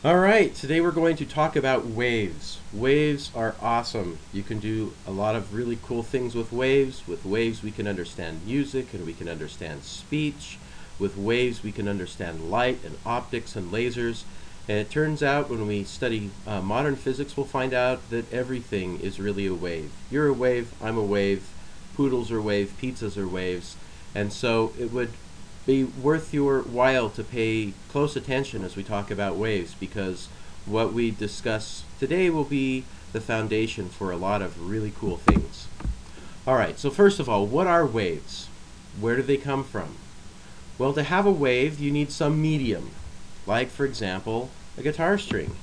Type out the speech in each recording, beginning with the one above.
Alright, today we're going to talk about waves. Waves are awesome. You can do a lot of really cool things with waves. With waves we can understand music and we can understand speech. With waves we can understand light and optics and lasers. And it turns out when we study modern physics, we'll find out that everything is really a wave. You're a wave, I'm a wave, poodles are waves, pizzas are waves. And so it would be worth your while to pay close attention as we talk about waves, because what we discuss today will be the foundation for a lot of really cool things. Alright, so first of all, what are waves? Where do they come from? Well, to have a wave you need some medium, like for example a guitar string.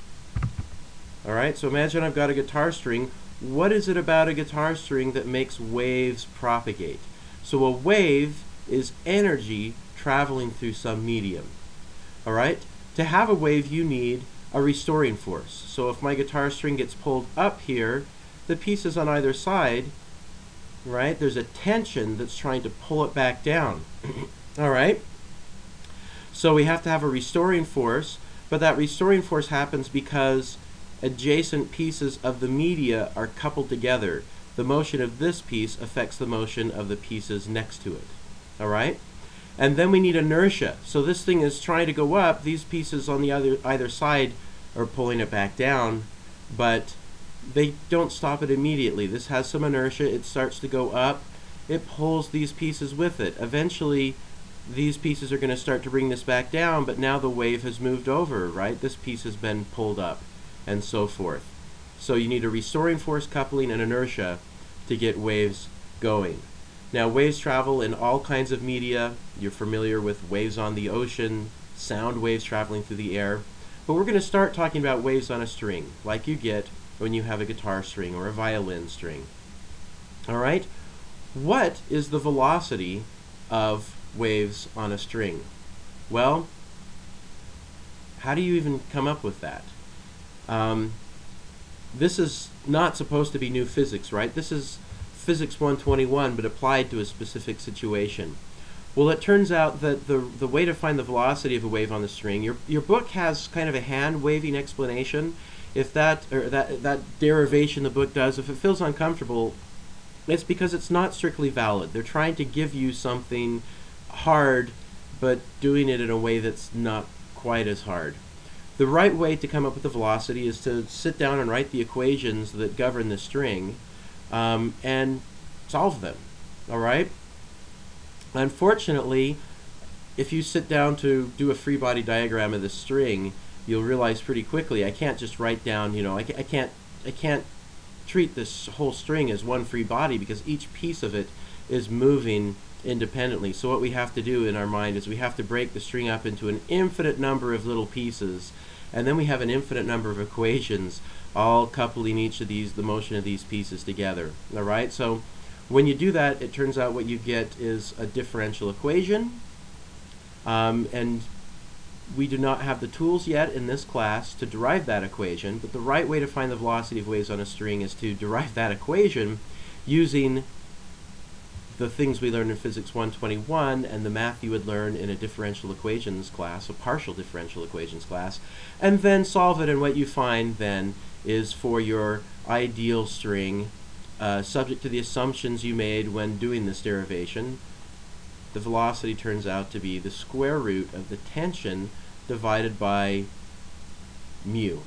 Alright, so imagine I've got a guitar string. What is it about a guitar string that makes waves propagate? So a wave is energy traveling through some medium. Alright? To have a wave you need a restoring force. So if my guitar string gets pulled up here, the pieces on either side, right, there's a tension that's trying to pull it back down. Alright? So we have to have a restoring force, but that restoring force happens because adjacent pieces of the media are coupled together. The motion of this piece affects the motion of the pieces next to it. Alright? And then we need inertia. So this thing is trying to go up. These pieces on the either side are pulling it back down, but they don't stop it immediately. This has some inertia. It starts to go up. It pulls these pieces with it. Eventually, these pieces are going to start to bring this back down, but now the wave has moved over, right? This piece has been pulled up, and so forth. So you need a restoring force, coupling, and inertia to get waves going. Now, waves travel in all kinds of media. You're familiar with waves on the ocean, sound waves traveling through the air. But we're going to start talking about waves on a string, like you get when you have a guitar string or a violin string. Alright? What is the velocity of waves on a string? Well, how do you even come up with that? This is not supposed to be new physics, right? This is Physics 121, but applied to a specific situation. Well, it turns out that the way to find the velocity of a wave on the string, your book has kind of a hand-waving explanation. If that derivation the book does, if it feels uncomfortable, it's because it's not strictly valid. They're trying to give you something hard, but doing it in a way that's not quite as hard. The right way to come up with the velocity is to sit down and write the equations that govern the string, and solve them. Alright? Unfortunately, if you sit down to do a free body diagram of the string, you'll realize pretty quickly I can't just write down, I can't treat this whole string as one free body, because each piece of it is moving independently. So what we have to do in our mind is we have to break the string up into an infinite number of little pieces, and then we have an infinite number of equations all coupling each of these, the motion of these pieces together. Alright, so when you do that, it turns out what you get is a differential equation, and we do not have the tools yet in this class to derive that equation, but the right way to find the velocity of waves on a string is to derive that equation using the things we learned in Physics 121 and the math you would learn in a differential equations class, a partial differential equations class, and then solve it, and what you find then is for your ideal string, subject to the assumptions you made when doing this derivation, the velocity turns out to be the square root of the tension divided by mu,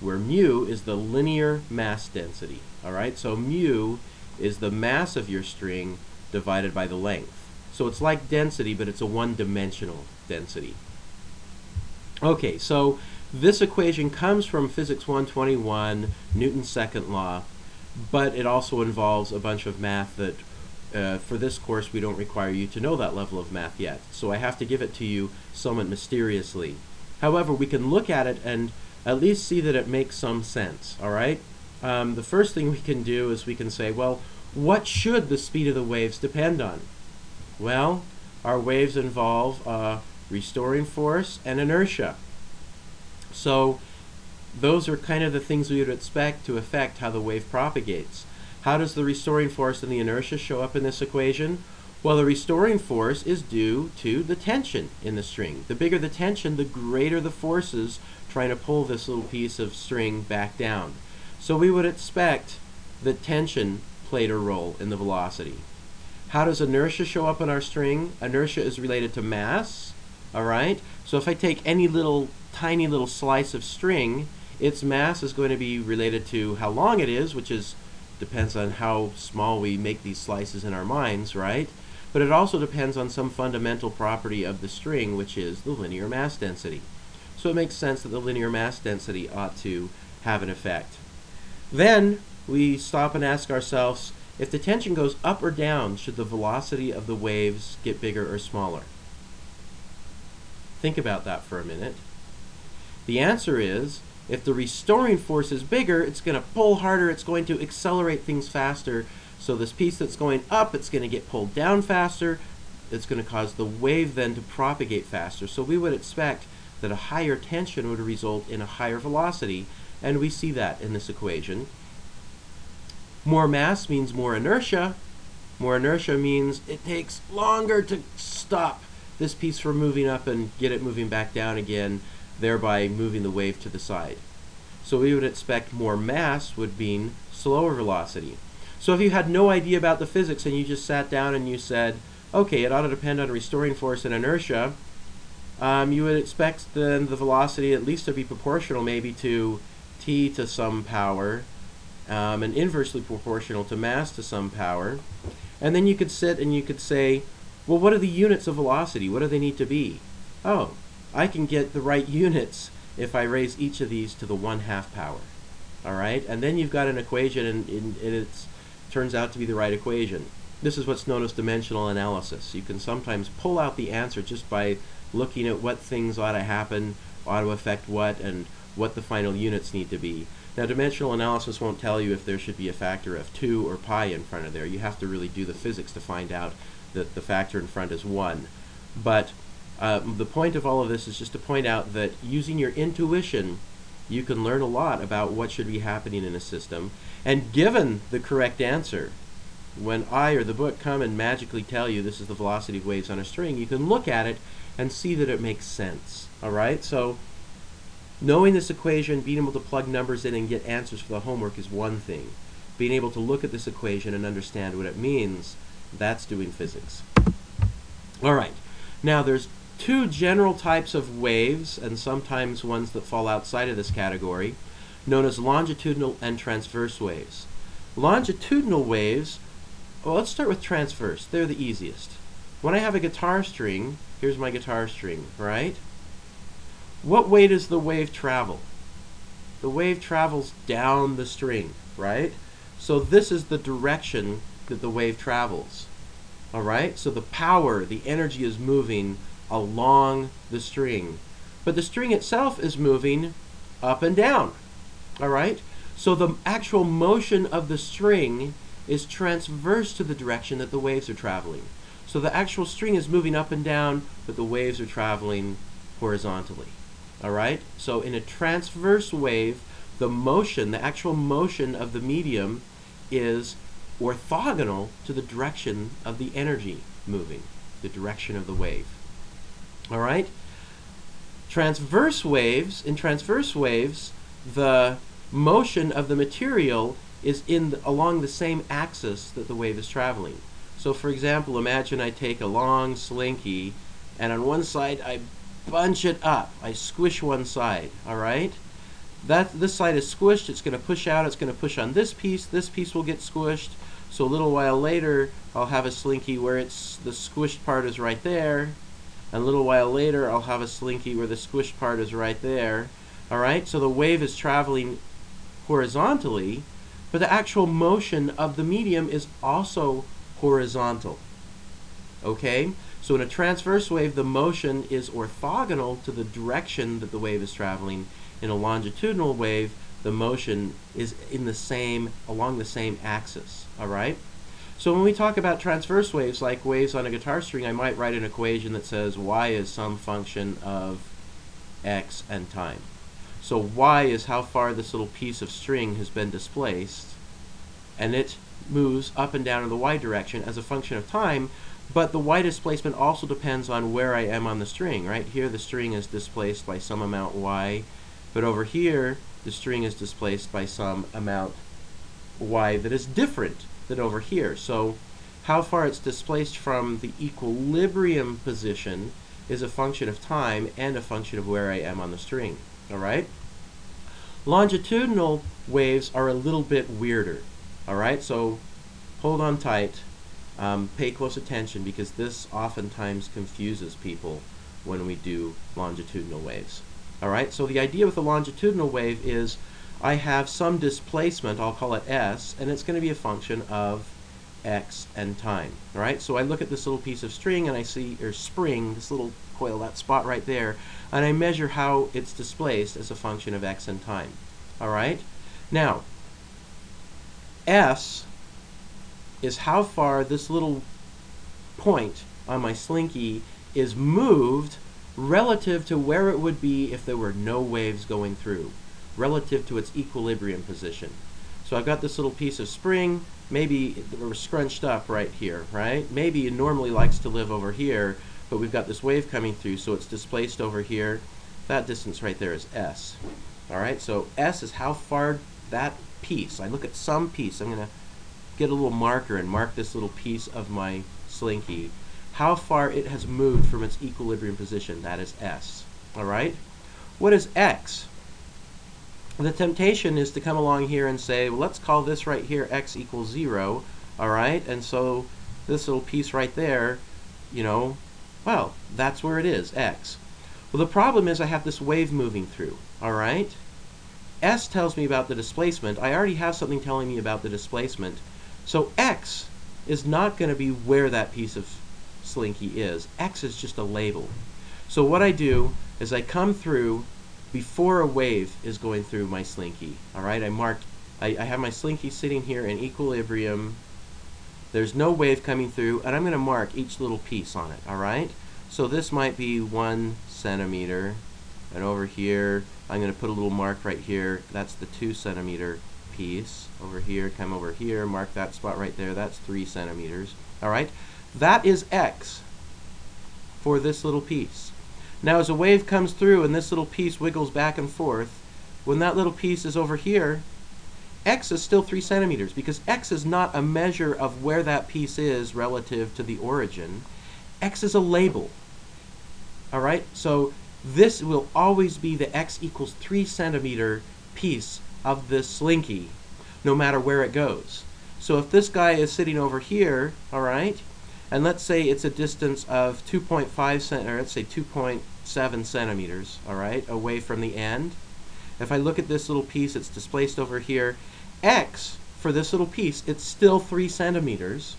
where mu is the linear mass density. Alright, so mu is the mass of your string divided by the length. So it's like density, but it's a one-dimensional density. Okay, so this equation comes from Physics 121, Newton's second law, but it also involves a bunch of math that for this course we don't require you to know that level of math yet. So I have to give it to you somewhat mysteriously. However, we can look at it and at least see that it makes some sense. Alright? The first thing we can do is we can say, well, what should the speed of the waves depend on? Well, our waves involve restoring force and inertia. So those are kind of the things we would expect to affect how the wave propagates. How does the restoring force and the inertia show up in this equation? Well, the restoring force is due to the tension in the string. The bigger the tension, the greater the forces trying to pull this little piece of string back down. So we would expect that tension played a role in the velocity. How does inertia show up on our string? Inertia is related to mass, all right? So if I take any tiny little slice of string, its mass is going to be related to how long it is, which depends on how small we make these slices in our minds, right? But it also depends on some fundamental property of the string, which is the linear mass density. So it makes sense that the linear mass density ought to have an effect. Then we stop and ask ourselves, if the tension goes up or down, should the velocity of the waves get bigger or smaller? Think about that for a minute. The answer is, if the restoring force is bigger, it's going to pull harder, it's going to accelerate things faster. So this piece that's going up, it's going to get pulled down faster. It's going to cause the wave then to propagate faster. So we would expect that a higher tension would result in a higher velocity, and we see that in this equation. More mass means more inertia. More inertia means it takes longer to stop this piece from moving up and get it moving back down again, thereby moving the wave to the side. So we would expect more mass would mean slower velocity. So if you had no idea about the physics and you just sat down and you said, okay, it ought to depend on restoring force and inertia, you would expect then the velocity at least to be proportional maybe to t to some power, and inversely proportional to mass to some power. And then you could sit and you could say, well, what are the units of velocity? What do they need to be? Oh, I can get the right units if I raise each of these to the 1/2 power. All right? And then you've got an equation, and it turns out to be the right equation. This is what's known as dimensional analysis. You can sometimes pull out the answer just by looking at what things ought to happen, ought to affect what, and what the final units need to be. Now, dimensional analysis won't tell you if there should be a factor of 2 or pi in front of there. You have to really do the physics to find out that the factor in front is 1. But the point of all of this is just to point out that using your intuition, you can learn a lot about what should be happening in a system. And given the correct answer, when I or the book come and magically tell you this is the velocity of waves on a string, you can look at it and see that it makes sense. All right? So knowing this equation, being able to plug numbers in and get answers for the homework is one thing. Being able to look at this equation and understand what it means, that's doing physics. All right. Now there's two general types of waves, and sometimes ones that fall outside of this category, known as longitudinal and transverse waves. Longitudinal waves, well, let's start with transverse. They're the easiest. When I have a guitar string, here's my guitar string, right? What way does the wave travel? The wave travels down the string, right? So this is the direction that the wave travels. All right? So the power, the energy is moving along the string. But the string itself is moving up and down. All right? So the actual motion of the string is transverse to the direction that the waves are traveling. So the actual string is moving up and down, but the waves are traveling horizontally. All right? So in a transverse wave, the motion, the actual motion of the medium is orthogonal to the direction of the energy moving, the direction of the wave. All right? Transverse waves, in transverse waves, the motion of the material is along the same axis that the wave is traveling. So for example, imagine I take a long slinky, and on one side I bunch it up. I squish one side, all right? This side is squished, it's going to push out, it's going to push on this piece will get squished. So a little while later, I'll have a slinky where the squished part is right there, and a little while later, I'll have a slinky where the squished part is right there, all right? So the wave is traveling horizontally, but the actual motion of the medium is also horizontal, okay? So in a transverse wave, the motion is orthogonal to the direction that the wave is traveling. In a longitudinal wave, the motion is along the same axis, all right? So when we talk about transverse waves, like waves on a guitar string, I might write an equation that says y is some function of x and time. So y is how far this little piece of string has been displaced, and it moves up and down in the y direction as a function of time. But the y displacement also depends on where I am on the string, right? Here the string is displaced by some amount y, But over here, the string is displaced by some amount y that is different than over here. So how far it's displaced from the equilibrium position is a function of time and a function of where I am on the string. All right? Longitudinal waves are a little bit weirder. All right? So hold on tight. Pay close attention, because this oftentimes confuses people when we do longitudinal waves. All right? So the idea with a longitudinal wave is I have some displacement, I'll call it s, and it's going to be a function of x and time. All right? So I look at this little piece of string and I see, or spring, this little coil, that spot right there, and I measure how it's displaced as a function of x and time. All right? Now, s is how far this little point on my slinky is moved relative to where it would be if there were no waves going through, relative to its equilibrium position. So I've got this little piece of spring, maybe we're scrunched up right here, right? Maybe it normally likes to live over here, but we've got this wave coming through, so it's displaced over here. That distance right there is s. All right, so s is how far that piece, I look at some piece, I'm going to get a little marker and mark this little piece of my slinky, how far it has moved from its equilibrium position. That is s. All right? What is x? The temptation is to come along here and say, well, let's call this right here x equals 0. All right? And so this little piece right there, you know, well, that's where it is, x. Well, the problem is I have this wave moving through. All right? S tells me about the displacement. I already have something telling me about the displacement. So x is not going to be where that piece of slinky is. X is just a label. So what I do is I come through before a wave is going through my slinky. All right, I have my slinky sitting here in equilibrium. There's no wave coming through, and I'm going to mark each little piece on it. All right, so this might be 1 centimeter, and over here I'm going to put a little mark right here. That's the 2 centimeter piece. Over here, come over here, mark that spot right there. That's 3 centimeters. All right, that is x for this little piece. Now, as a wave comes through and this little piece wiggles back and forth, when that little piece is over here, x is still 3 centimeters, because x is not a measure of where that piece is relative to the origin. X is a label. All right, so this will always be the x equals 3 centimeter piece of this slinky, no matter where it goes. So if this guy is sitting over here, all right, and let's say it's a distance of 2.5 or let's say 2.7 centimeters, all right, away from the end. If I look at this little piece, it's displaced over here. X for this little piece, it's still 3 centimeters,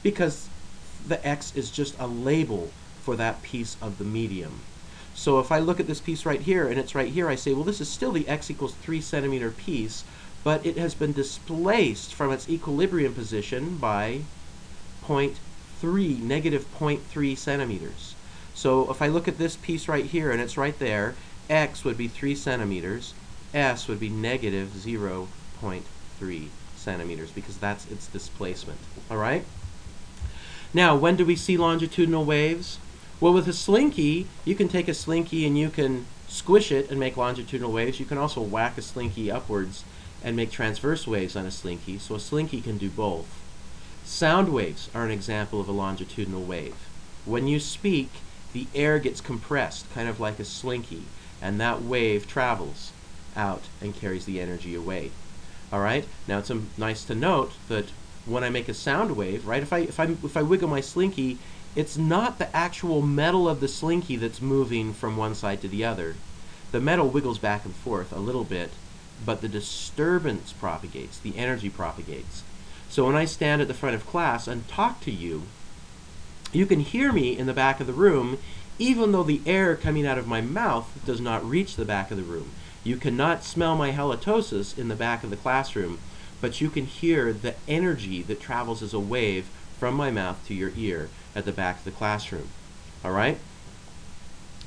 because the x is just a label for that piece of the medium. So if I look at this piece right here, and it's right here, I say, well, this is still the x equals 3 centimeter piece, but it has been displaced from its equilibrium position by negative 0.3 centimeters. So if I look at this piece right here, and it's right there, x would be 3 centimeters, s would be negative 0.3 centimeters, because that's its displacement. All right? Now, when do we see longitudinal waves? Well, with a slinky, you can take a slinky and you can squish it and make longitudinal waves. You can also whack a slinky upwards and make transverse waves on a slinky, so a slinky can do both. Sound waves are an example of a longitudinal wave. When you speak, the air gets compressed, kind of like a slinky, and that wave travels out and carries the energy away. All right? Now, it's nice to note that when I make a sound wave, right, if I wiggle my slinky, it's not the actual metal of the slinky that's moving from one side to the other. The metal wiggles back and forth a little bit, but the disturbance propagates, the energy propagates. So when I stand at the front of class and talk to you, you can hear me in the back of the room, even though the air coming out of my mouth does not reach the back of the room. You cannot smell my halitosis in the back of the classroom, but you can hear the energy that travels as a wave from my mouth to your ear at the back of the classroom. All right?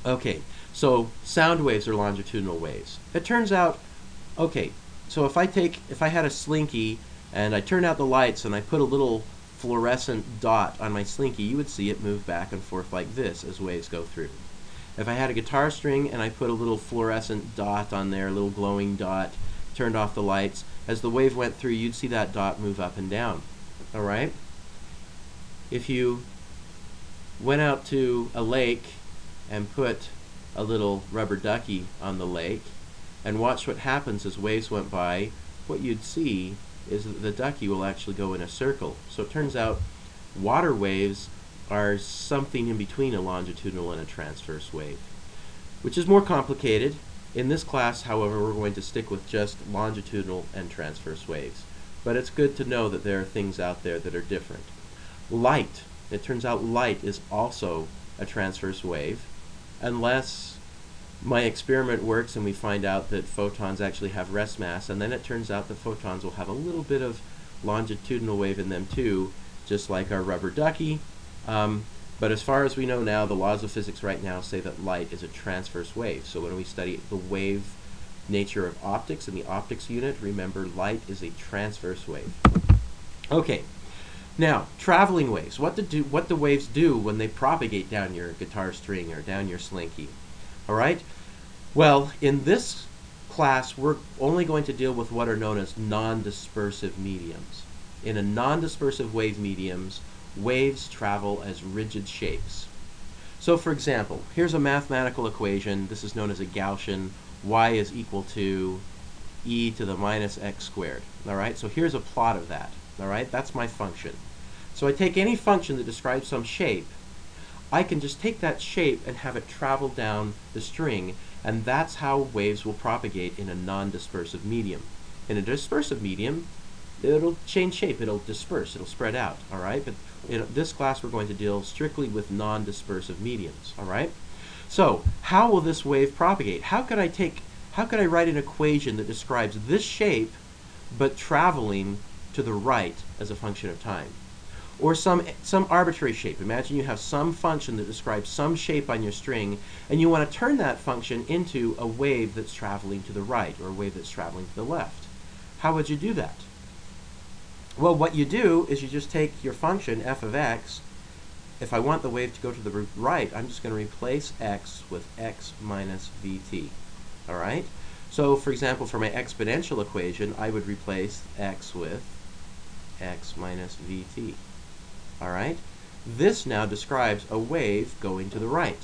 Okay, so sound waves are longitudinal waves. It turns out, okay, so if I had a slinky and I turned out the lights and I put a little fluorescent dot on my slinky, you would see it move back and forth like this as waves go through. If I had a guitar string and I put a little fluorescent dot on there, a little glowing dot, turned off the lights, as the wave went through, you'd see that dot move up and down. All right? If you went out to a lake and put a little rubber ducky on the lake and watched what happens as waves went by, what you'd see is that the ducky will actually go in a circle. So it turns out water waves are something in between a longitudinal and a transverse wave, which is more complicated. In this class, however, we're going to stick with just longitudinal and transverse waves. But it's good to know that there are things out there that are different. Light. It turns out light is also a transverse wave, unless my experiment works and we find out that photons actually have rest mass, and then it turns out that photons will have a little bit of longitudinal wave in them too, just like our rubber ducky. But as far as we know now, the laws of physics right now say that light is a transverse wave. So when we study the wave nature of optics in the optics unit, remember light is a transverse wave. Okay, now traveling waves. What do waves do when they propagate down your guitar string or down your slinky? All right. Well, in this class, we're only going to deal with what are known as non-dispersive mediums. In a non-dispersive wave mediums, waves travel as rigid shapes. So for example, here's a mathematical equation. This is known as a Gaussian. Y is equal to e to the minus x squared. All right, so here's a plot of that. All right, that's my function. So I take any function that describes some shape. I can just take that shape and have it travel down the string, and that's how waves will propagate in a non-dispersive medium. In a dispersive medium, it'll change shape, it'll disperse, it'll spread out, all right? But in this class, we're going to deal strictly with non-dispersive mediums, all right? So, how will this wave propagate? How could I write an equation that describes this shape, but traveling to the right as a function of time? Or some arbitrary shape. Imagine you have some function that describes some shape on your string, and you want to turn that function into a wave that's traveling to the right, or a wave that's traveling to the left. How would you do that? Well, what you do is you just take your function, f of x. If I want the wave to go to the right, I'm just going to replace x with x minus vt. All right? So, for example, for my exponential equation, I would replace x with x minus vt. All right? This now describes a wave going to the right.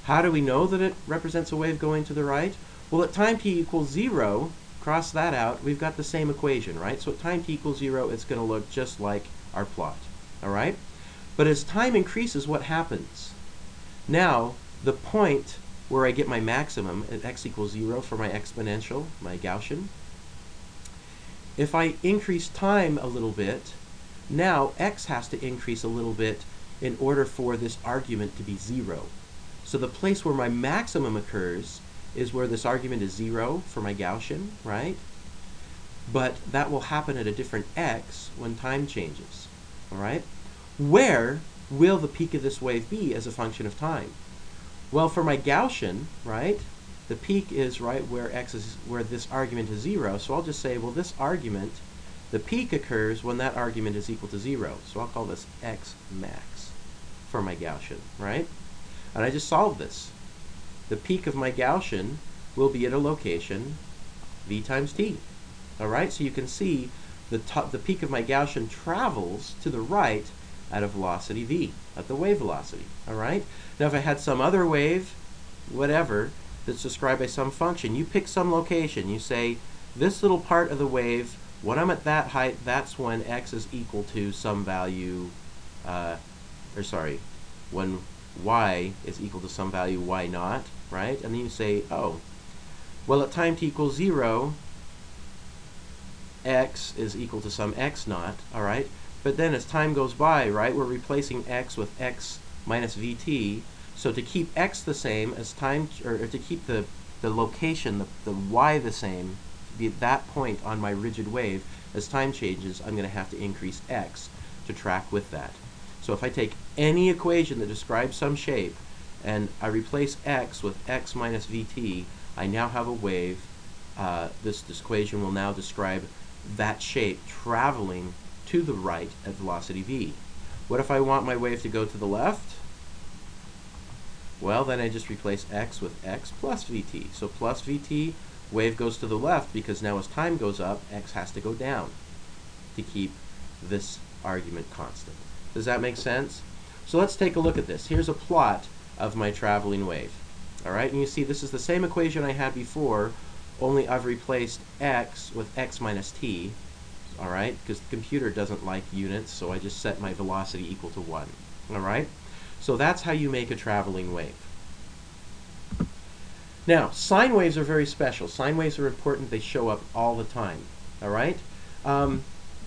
How do we know that it represents a wave going to the right? Well, at time t equals 0, cross that out, we've got the same equation, right? So at time t equals 0, it's going to look just like our plot. All right? But as time increases, what happens? Now, the point where I get my maximum at x equals 0 for my exponential, my Gaussian, if I increase time a little bit, now x has to increase a little bit in order for this argument to be 0. So the place where my maximum occurs is where this argument is 0 for my Gaussian, right? But that will happen at a different x when time changes, all right? Where will the peak of this wave be as a function of time? Well, for my Gaussian, right, the peak is right where x is, where this argument is 0. So I'll just say, well, this argument, the peak occurs when that argument is equal to 0. So I'll call this x max for my Gaussian, right? And I just solved this. The peak of my Gaussian will be at a location v times t. All right, so you can see the peak of my Gaussian travels to the right at a velocity v, at the wave velocity. All right? Now if I had some other wave, whatever, that's described by some function, you pick some location. You say, this little part of the wave, when I'm at that height, that's when x is equal to some value, when y is equal to some value y naught, right? And then you say, oh, well, at time t equals 0, x is equal to some x naught, all right? But then as time goes by, right, we're replacing x with x minus vt. So to keep x the same as time, or to keep the location, the y the same, to be at that point on my rigid wave, as time changes, I'm going to have to increase x to track with that. So if I take any equation that describes some shape, and I replace x with x minus vt, I now have a wave. This equation will now describe that shape traveling to the right at velocity v. What if I want my wave to go to the left? Well, then I just replace x with x plus vt. So plus vt, wave goes to the left because now as time goes up, x has to go down to keep this argument constant. Does that make sense? So let's take a look at this. Here's a plot of my traveling wave. All right, and you see this is the same equation I had before, only I've replaced x with x minus t. All right, because the computer doesn't like units, so I just set my velocity equal to 1. All right, so that's how you make a traveling wave. Now, sine waves are very special. Sine waves are important. They show up all the time. All right,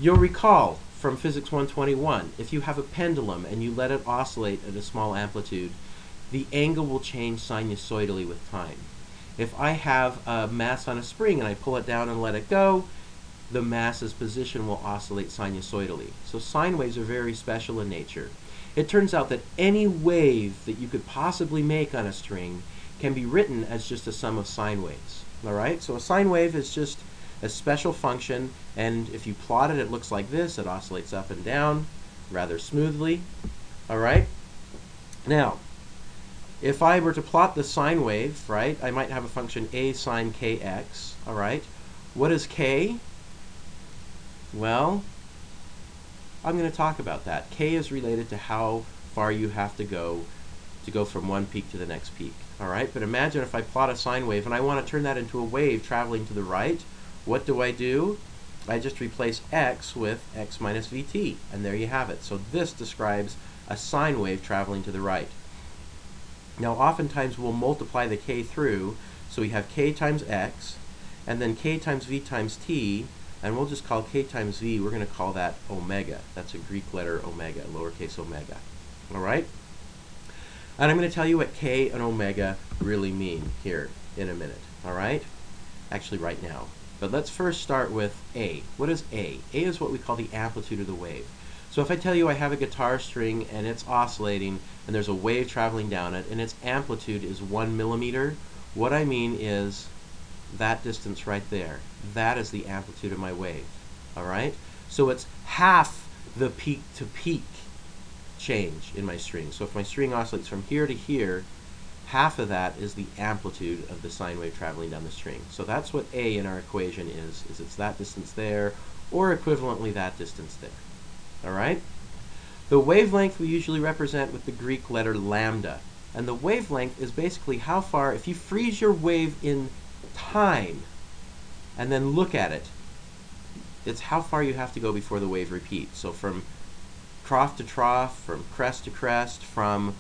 you'll recall from Physics 121, if you have a pendulum and you let it oscillate at a small amplitude, the angle will change sinusoidally with time. If I have a mass on a spring and I pull it down and let it go, the mass's position will oscillate sinusoidally. So sine waves are very special in nature. It turns out that any wave that you could possibly make on a string can be written as just a sum of sine waves. All right? So a sine wave is just a special function, and if you plot it, it looks like this. It oscillates up and down rather smoothly. All right? Now, if I were to plot the sine wave, right, I might have a function a sine kx. All right? What is k? Well, I'm going to talk about that. K is related to how far you have to go from one peak to the next peak. All right? But imagine if I plot a sine wave and I want to turn that into a wave traveling to the right. What do? I just replace x with x minus vt, and there you have it. So this describes a sine wave traveling to the right. Now, oftentimes we'll multiply the k through, so we have k times x, and then k times v times t, and we'll just call k times v, we're going to call that omega. That's a Greek letter omega, lowercase omega. All right? And I'm going to tell you what k and omega really mean here in a minute. All right? Actually, right now. But let's first start with A. What is A? A is what we call the amplitude of the wave. So if I tell you I have a guitar string and it's oscillating and there's a wave traveling down it and its amplitude is 1 millimeter, what I mean is that distance right there. That is the amplitude of my wave. All right? So it's half the peak to peak change in my string. So if my string oscillates from here to here, half of that is the amplitude of the sine wave traveling down the string. So that's what A in our equation is it's that distance there, or equivalently that distance there. All right? The wavelength we usually represent with the Greek letter lambda. And the wavelength is basically how far, if you freeze your wave in time and then look at it, it's how far you have to go before the wave repeats. So from trough to trough, from crest to crest, from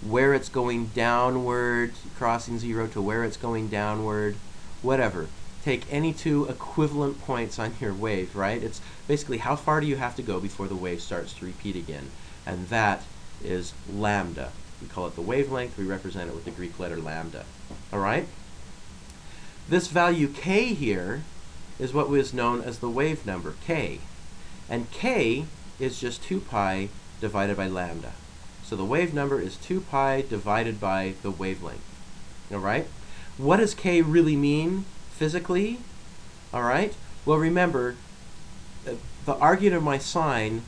where it's going downward, crossing zero, to where it's going downward, whatever. Take any two equivalent points on your wave, right? It's basically how far do you have to go before the wave starts to repeat again. And that is lambda. We call it the wavelength. We represent it with the Greek letter lambda. All right? This value k here is what was known as the wave number, k. And k is just 2 pi divided by lambda. So the wave number is 2 pi divided by the wavelength. All right? What does k really mean physically? All right? Well, remember, the argument of my sine,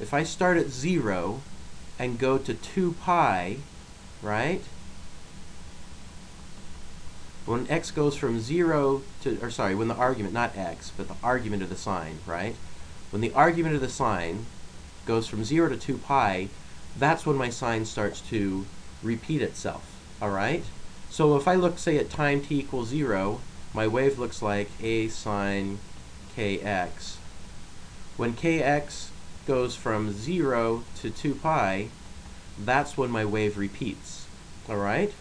if I start at 0 and go to 2 pi, right? When x goes from 0 to, or sorry, when the argument, not x, but the argument of the sine, right? When the argument of the sine goes from 0 to 2 pi, that's when my sine starts to repeat itself, all right? So if I look, say, at time t equals 0, my wave looks like a sine kx. When kx goes from 0 to 2 pi, that's when my wave repeats, all right?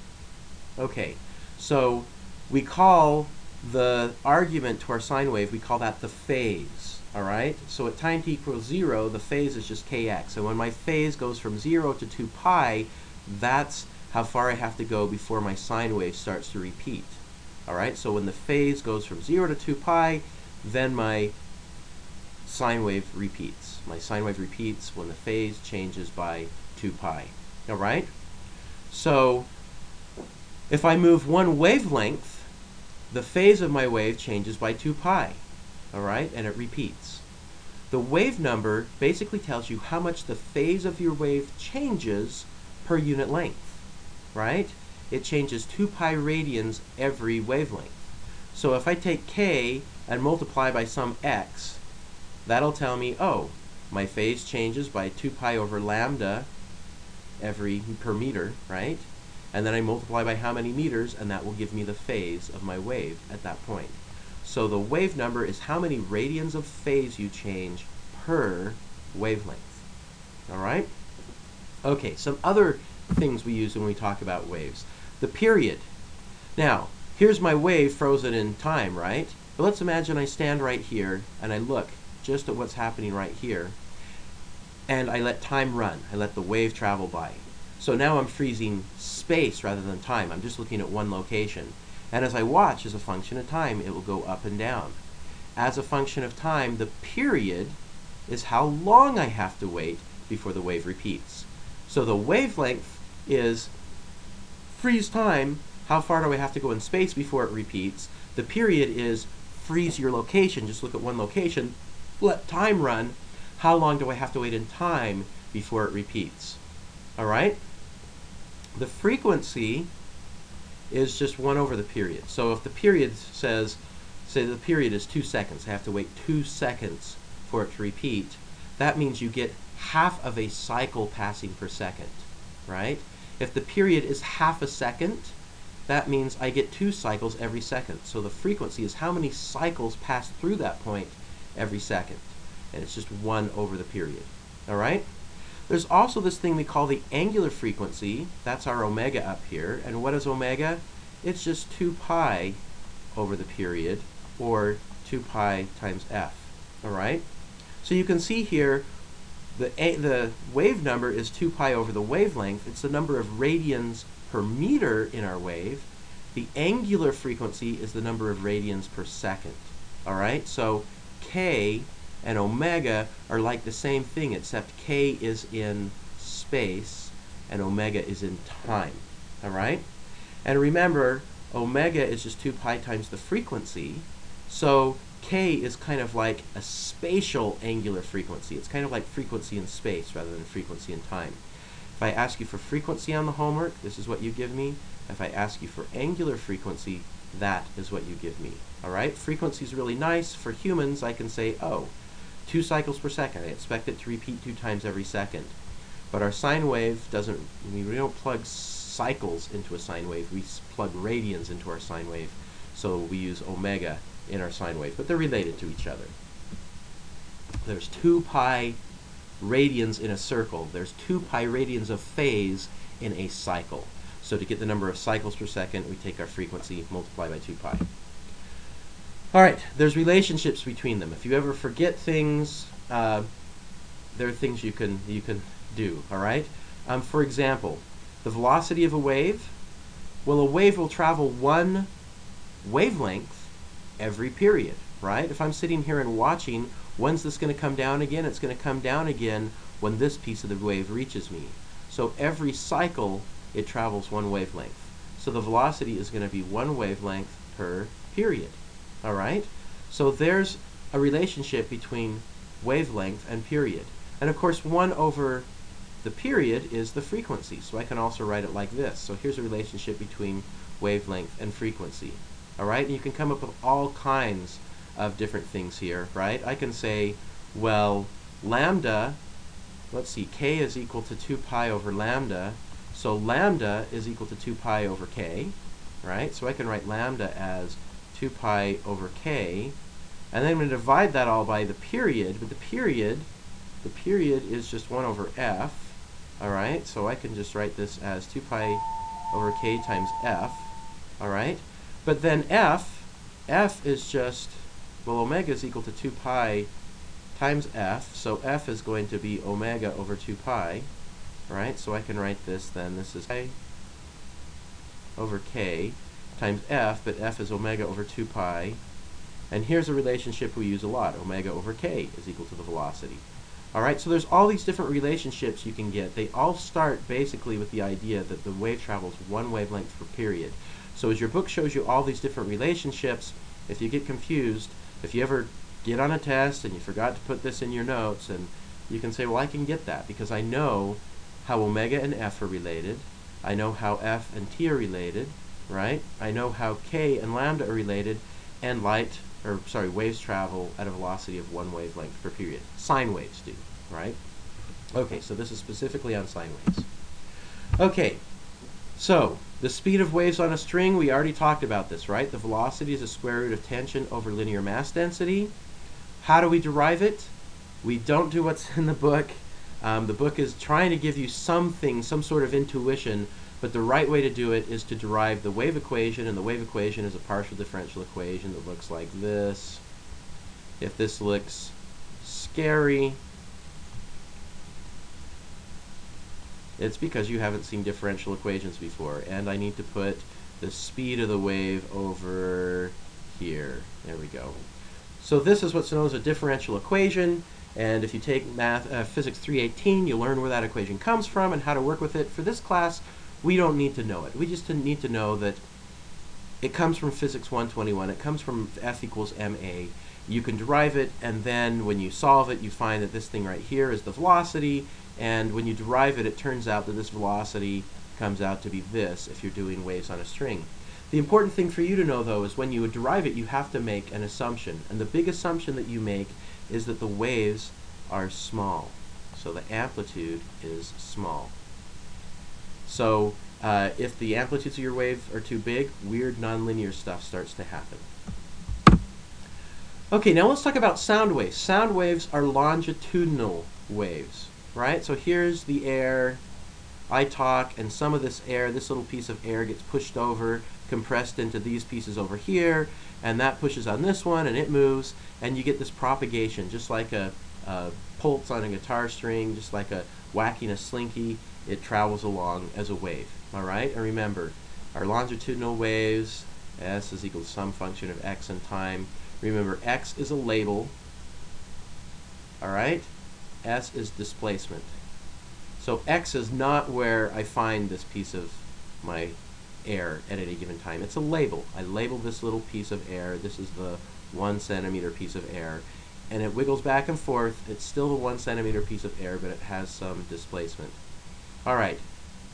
Okay, so we call the argument to our sine wave, we call that the phase. All right? So at time t equals 0, the phase is just kx. And when my phase goes from 0 to 2 pi, that's how far I have to go before my sine wave starts to repeat. All right? So when the phase goes from 0 to 2 pi, then my sine wave repeats. My sine wave repeats when the phase changes by 2 pi. All right? So if I move one wavelength, the phase of my wave changes by 2 pi. All right, and it repeats. The wave number basically tells you how much the phase of your wave changes per unit length. right? It changes 2 pi radians every wavelength. So if I take k and multiply by some x, that'll tell me, oh, my phase changes by 2 pi over lambda per meter, right? And then I multiply by how many meters, and that will give me the phase of my wave at that point. So the wave number is how many radians of phase you change per wavelength. All right? Okay, some other things we use when we talk about waves. The period. Now, here's my wave frozen in time, right? But let's imagine I stand right here and I look just at what's happening right here, and I let time run. I let the wave travel by. So now I'm freezing space rather than time. I'm just looking at one location. And as I watch, as a function of time, it will go up and down. As a function of time, the period is how long I have to wait before the wave repeats. So the wavelength is freeze time, how far do I have to go in space before it repeats. The period is freeze your location, just look at one location, let time run, how long do I have to wait in time before it repeats. All right? The frequency is just 1 over the period. So if the period says, say the period is 2 seconds, I have to wait 2 seconds for it to repeat, that means you get half of a cycle passing per second, right? If the period is half a second, that means I get 2 cycles every second. So the frequency is how many cycles pass through that point every second. And it's just 1 over the period. All right? There's also this thing we call the angular frequency. That's our omega up here. And what is omega? It's just 2 pi over the period, or 2 pi times f. All right? So you can see here the wave number is 2 pi over the wavelength. It's the number of radians per meter in our wave. The angular frequency is the number of radians per second. All right? So k and omega are like the same thing, except k is in space and omega is in time. All right? And remember, omega is just 2 pi times the frequency. So k is kind of like a spatial angular frequency. It's kind of like frequency in space rather than frequency in time. If I ask you for frequency on the homework, this is what you give me. If I ask you for angular frequency, that is what you give me. All right? Frequency is really nice. For humans, I can say, oh, 2 cycles per second. I expect it to repeat 2 times every second. But our sine wave doesn't, we don't plug cycles into a sine wave. We plug radians into our sine wave. So we use omega in our sine wave. But they're related to each other. There's 2 pi radians in a circle. There's 2 pi radians of phase in a cycle. So to get the number of cycles per second, we take our frequency, multiply by 2 pi. All right, there's relationships between them. If you ever forget things, there are things you can do. All right. For example, the velocity of a wave. Well, a wave will travel 1 wavelength every period, right? If I'm sitting here and watching, when's this going to come down again? It's going to come down again when this piece of the wave reaches me. So every cycle, it travels 1 wavelength. So the velocity is going to be 1 wavelength per period. All right? So there's a relationship between wavelength and period. And of course, 1 over the period is the frequency. So I can also write it like this. So here's a relationship between wavelength and frequency. All right? And you can come up with all kinds of different things here, right? I can say, well, lambda, let's see, k is equal to 2 pi over lambda. So lambda is equal to 2 pi over k, right? So I can write lambda as 2 pi over k, and then I'm going to divide that all by the period, but the period is just 1 over f, all right? So I can just write this as 2 pi over k times f, all right? But then f is just, well, omega is equal to 2 pi times f, so f is going to be omega over 2 pi, all right? So I can write this then, this is pi over k times f, but f is omega over 2 pi. And here's a relationship we use a lot. Omega over k is equal to the velocity. All right, so there's all these different relationships you can get. They all start basically with the idea that the wave travels 1 wavelength per period. So as your book shows you all these different relationships, if you get confused, if you ever get on a test and you forgot to put this in your notes, and you can say, well, I can get that because I know how omega and f are related. I know how f and t are related, right? I know how k and lambda are related, and waves travel at a velocity of 1 wavelength per period. Sine waves do, right? Okay, so this is specifically on sine waves. Okay, so the speed of waves on a string, we already talked about this, right? The velocity is the square root of tension over linear mass density. How do we derive it? We don't do what's in the book. The book is trying to give you something, some sort of intuition, but the right way to do it is to derive the wave equation, and the wave equation is a partial differential equation that looks like this. If this looks scary, it's because you haven't seen differential equations before, and I need to put the speed of the wave over here. There we go. So this is what's known as a differential equation, and if you take Physics 318, you'll learn where that equation comes from and how to work with it. For this class, we don't need to know it. We just need to know that it comes from Physics 121. It comes from F equals ma. You can derive it, and then when you solve it, you find that this thing right here is the velocity, and when you derive it, it turns out that this velocity comes out to be this if you're doing waves on a string. The important thing for you to know, though, is when you derive it, you have to make an assumption. And the big assumption that you make is that the waves are small. So the amplitude is small. So if the amplitudes of your wave are too big, weird nonlinear stuff starts to happen. Okay, now let's talk about sound waves. Sound waves are longitudinal waves, right? So here's the air. I talk, and some of this air, this little piece of air gets pushed over, compressed into these pieces over here, and that pushes on this one, and it moves, and you get this propagation, just like a pulse on a guitar string, just like a whacking a slinky. It travels along as a wave, all right? And remember, our longitudinal waves, s is equal to some function of x and time. Remember, x is a label, all right? S is displacement. So x is not where I find this piece of my air at any given time. It's a label. I label this little piece of air. This is the 1 centimeter piece of air. And it wiggles back and forth. It's still the 1 centimeter piece of air, but it has some displacement. All right.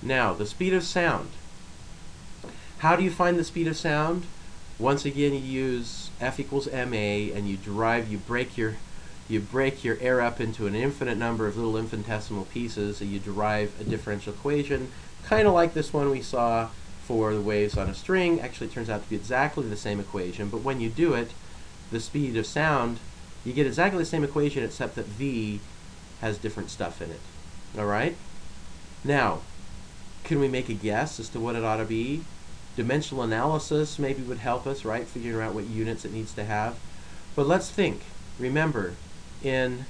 Now, the speed of sound. How do you find the speed of sound? Once again, you use F equals ma, and you break your air up into an infinite number of little infinitesimal pieces, and you derive a differential equation, kind of like this one we saw for the waves on a string. Actually, it turns out to be exactly the same equation, but when you do it, the speed of sound, you get exactly the same equation except that v has different stuff in it. All right? Now, can we make a guess as to what it ought to be? Dimensional analysis maybe would help us, right? Figuring out what units it needs to have. But let's think. Remember, in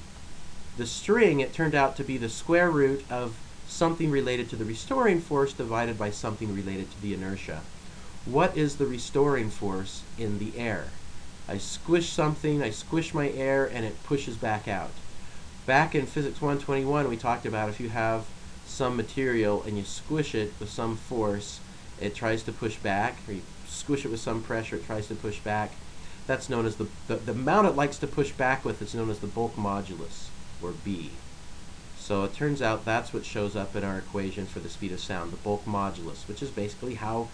the string, it turned out to be the square root of something related to the restoring force divided by something related to the inertia. What is the restoring force in the air? I squish something, I squish my air, and it pushes back out. Back in Physics 121, we talked about if you have some material and you squish it with some force, it tries to push back, or you squish it with some pressure, it tries to push back. That's known as the amount it likes to push back with is known as the bulk modulus, or B. So it turns out that's what shows up in our equation for the speed of sound, the bulk modulus, which is basically how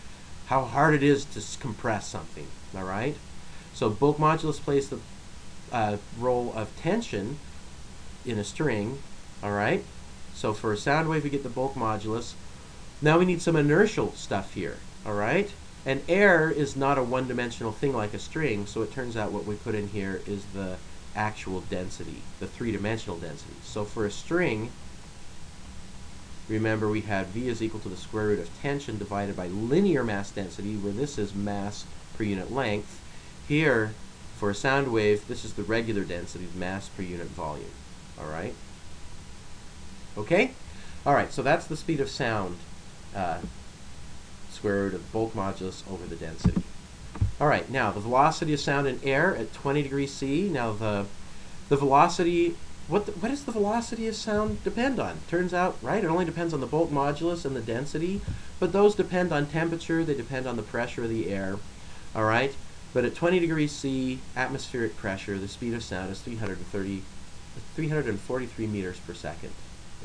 hard it is to compress something, all right? So bulk modulus plays the role of tension in a string, all right? So for a sound wave, we get the bulk modulus. Now we need some inertial stuff here, all right? And air is not a one-dimensional thing like a string, so it turns out what we put in here is the actual density, the three-dimensional density. So for a string, remember we had v is equal to the square root of tension divided by linear mass density, where this is mass per unit length. Here, for a sound wave, this is the regular density, mass per unit volume, all right? Okay? All right, so that's the speed of sound, square root of bulk modulus over the density. All right, now the velocity of sound in air at 20 degrees C. Now the velocity, what does the velocity of sound depend on? Turns out, right, it only depends on the bulk modulus and the density, but those depend on temperature, they depend on the pressure of the air, all right? But at 20 degrees C, atmospheric pressure, the speed of sound is 343 meters per second,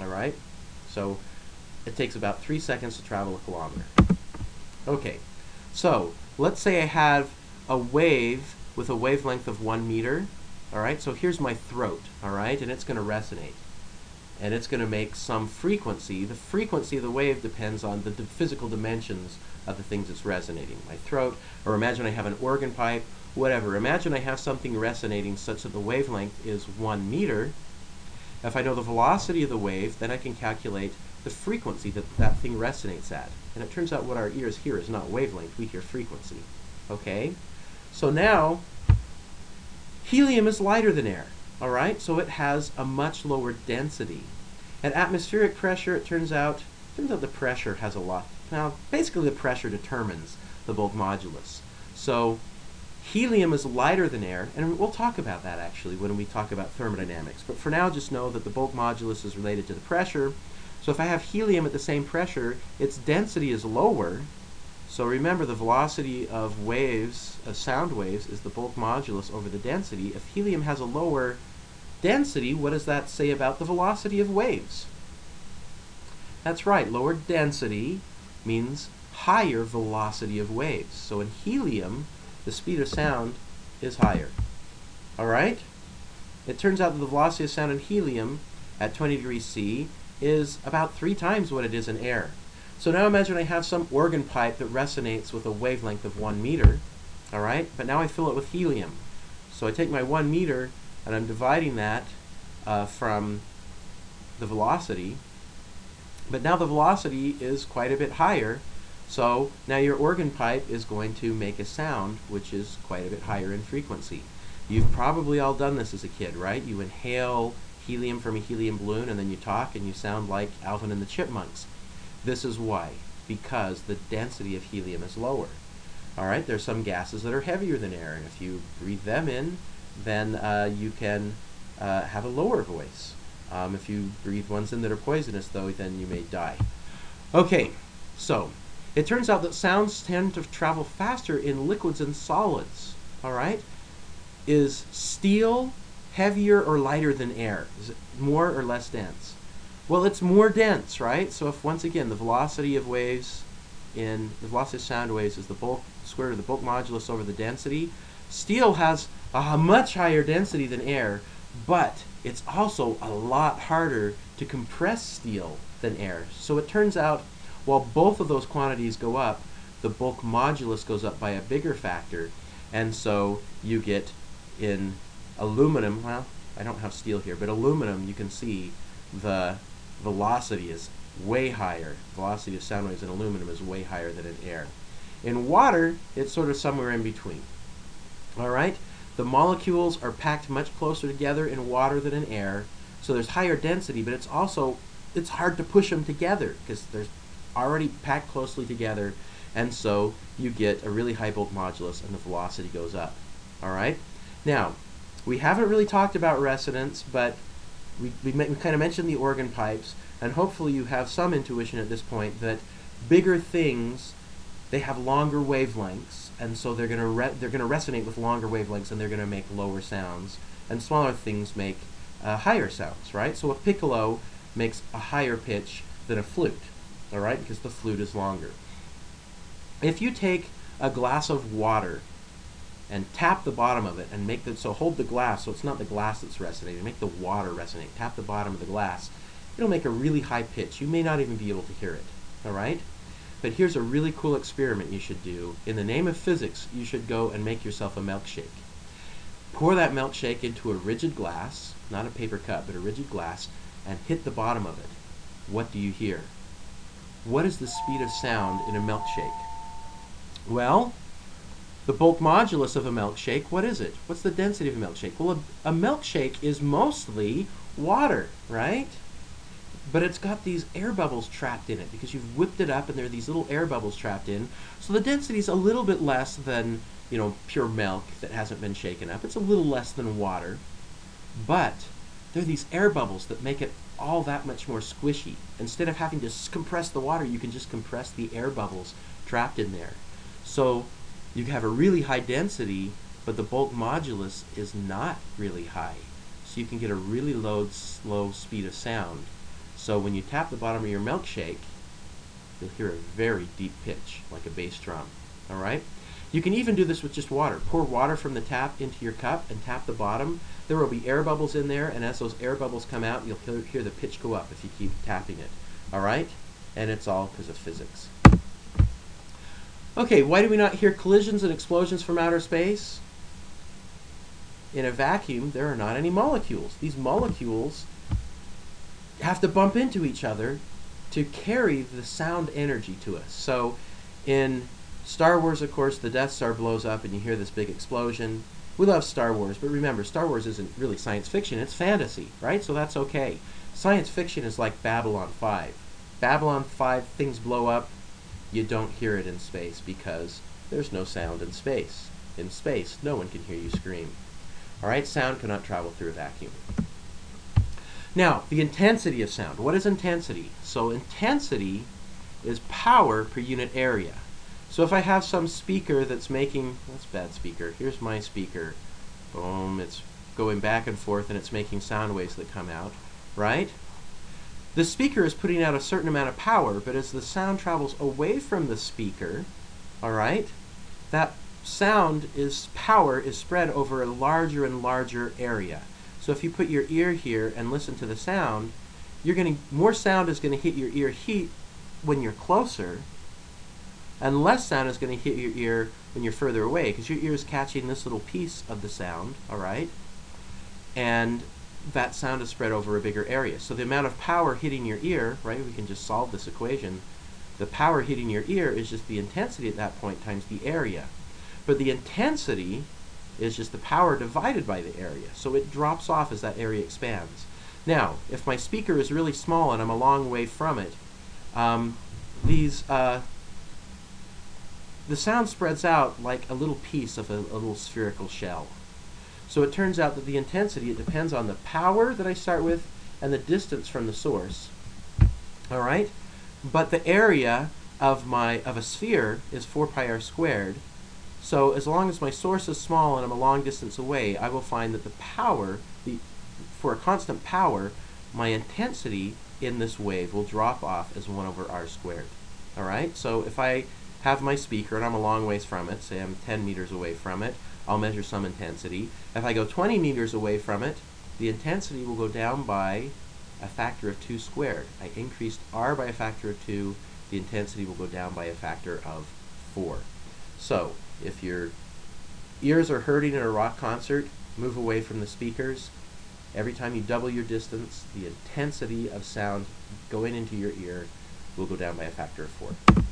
all right? So it takes about 3 seconds to travel a kilometer. Okay, so let's say I have a wave with a wavelength of 1 meter. All right, so here's my throat, all right, and it's going to resonate. And it's going to make some frequency. The frequency of the wave depends on the physical dimensions of the things it's resonating. My throat, or imagine I have an organ pipe, whatever. Imagine I have something resonating such that the wavelength is 1 meter. If I know the velocity of the wave, then I can calculate the frequency that that thing resonates at. And it turns out what our ears hear is not wavelength, we hear frequency. Okay? So now, helium is lighter than air. All right? So it has a much lower density. At atmospheric pressure, it turns out the pressure has a lot. Now, basically the pressure determines the bulk modulus. So helium is lighter than air, and we'll talk about that actually when we talk about thermodynamics. But for now, just know that the bulk modulus is related to the pressure. So if I have helium at the same pressure, its density is lower. So remember, the velocity of waves, of sound waves, is the bulk modulus over the density. If helium has a lower density, what does that say about the velocity of waves? That's right, lower density means higher velocity of waves. So in helium, the speed of sound is higher. All right? It turns out that the velocity of sound in helium at 20 degrees C is about 3 times what it is in air. So now imagine I have some organ pipe that resonates with a wavelength of 1 meter. All right? But now I fill it with helium. So I take my 1 meter and I'm dividing that from the velocity. But now the velocity is quite a bit higher. So now your organ pipe is going to make a sound which is quite a bit higher in frequency. You've probably all done this as a kid, right? You inhale helium from a helium balloon and then you talk and you sound like Alvin and the Chipmunks. This is why. Because the density of helium is lower. All right, there's some gases that are heavier than air, and if you breathe them in, then you can have a lower voice. If you breathe ones in that are poisonous, though, then you may die. Okay, so it turns out that sounds tend to travel faster in liquids and solids. All right? Is steel heavier or lighter than air? Is it more or less dense? Well, it's more dense, right? So if, once again, the velocity of waves the velocity of sound waves is the bulk square root of the bulk modulus over the density, steel has a much higher density than air, but it's also a lot harder to compress steel than air. So it turns out, while both of those quantities go up, the bulk modulus goes up by a bigger factor, and so you get in aluminum, well, I don't have steel here, but aluminum, you can see the velocity is way higher. Velocity of sound waves in aluminum is way higher than in air. In water, it's sort of somewhere in between. All right? The molecules are packed much closer together in water than in air, so there's higher density, but it's hard to push them together because they're already packed closely together, and so you get a really high bulk modulus and the velocity goes up. All right? Now, we haven't really talked about resonance, but we kind of mentioned the organ pipes, and hopefully you have some intuition at this point that bigger things, they have longer wavelengths, and so they're going to resonate with longer wavelengths, and they're going to make lower sounds, and smaller things make higher sounds, right? So a piccolo makes a higher pitch than a flute, all right, because the flute is longer. If you take a glass of water and tap the bottom of it and make the, so hold the glass, so it's not the glass that's resonating, make the water resonate, tap the bottom of the glass, it'll make a really high pitch. You may not even be able to hear it, all right? But here's a really cool experiment you should do. In the name of physics, you should go and make yourself a milkshake. Pour that milkshake into a rigid glass, not a paper cup, but a rigid glass, and hit the bottom of it. What do you hear? What is the speed of sound in a milkshake? Well, the bulk modulus of a milkshake, what is it? What's the density of a milkshake? Well, a milkshake is mostly water, right? But it's got these air bubbles trapped in it because you've whipped it up and there are these little air bubbles trapped in. So the density is a little bit less than, pure milk that hasn't been shaken up. It's a little less than water. But there are these air bubbles that make it all that much more squishy. Instead of having to compress the water, you can just compress the air bubbles trapped in there. So you have a really high density, but the bulk modulus is not really high. So you can get a really slow speed of sound. So when you tap the bottom of your milkshake, you'll hear a very deep pitch, like a bass drum. All right? You can even do this with just water. Pour water from the tap into your cup and tap the bottom. There will be air bubbles in there, and as those air bubbles come out, you'll hear the pitch go up if you keep tapping it. All right? And it's all because of physics. Okay, why do we not hear collisions and explosions from outer space? In a vacuum, there are not any molecules. These molecules have to bump into each other to carry the sound energy to us. So in Star Wars, of course, the Death Star blows up and you hear this big explosion. We love Star Wars, but remember, Star Wars isn't really science fiction, it's fantasy, right? So that's okay. Science fiction is like Babylon 5. Babylon 5, things blow up, you don't hear it in space because there's no sound in space. In space, no one can hear you scream. All right, sound cannot travel through a vacuum. Now, the intensity of sound. What is intensity? So intensity is power per unit area. So if I have some speaker that's making, that's a bad speaker, here's my speaker. Boom, it's going back and forth and it's making sound waves that come out, right? The speaker is putting out a certain amount of power, but as the sound travels away from the speaker, all right, that power is spread over a larger and larger area. So if you put your ear here and listen to the sound, more sound is going to hit your ear when you're closer, and less sound is going to hit your ear when you're further away, because your ear is catching this little piece of the sound, all right? And that sound is spread over a bigger area. So the amount of power hitting your ear, right, we can just solve this equation. The power hitting your ear is just the intensity at that point times the area. But the intensity is just the power divided by the area. So it drops off as that area expands. Now, if my speaker is really small and I'm a long way from it, the sound spreads out like a little piece of a little spherical shell. So it turns out that the intensity, it depends on the power that I start with and the distance from the source. All right? But the area of a sphere is 4 pi r squared. So as long as my source is small and I'm a long distance away, I will find that the power, for a constant power, my intensity in this wave will drop off as 1 over r squared. All right? So if I have my speaker and I'm a long ways from it, say I'm 10 meters away from it, I'll measure some intensity. If I go 20 meters away from it, the intensity will go down by a factor of 2 squared. I increased r by a factor of 2, the intensity will go down by a factor of 4. So if your ears are hurting in a rock concert, move away from the speakers. Every time you double your distance, the intensity of sound going into your ear will go down by a factor of 4.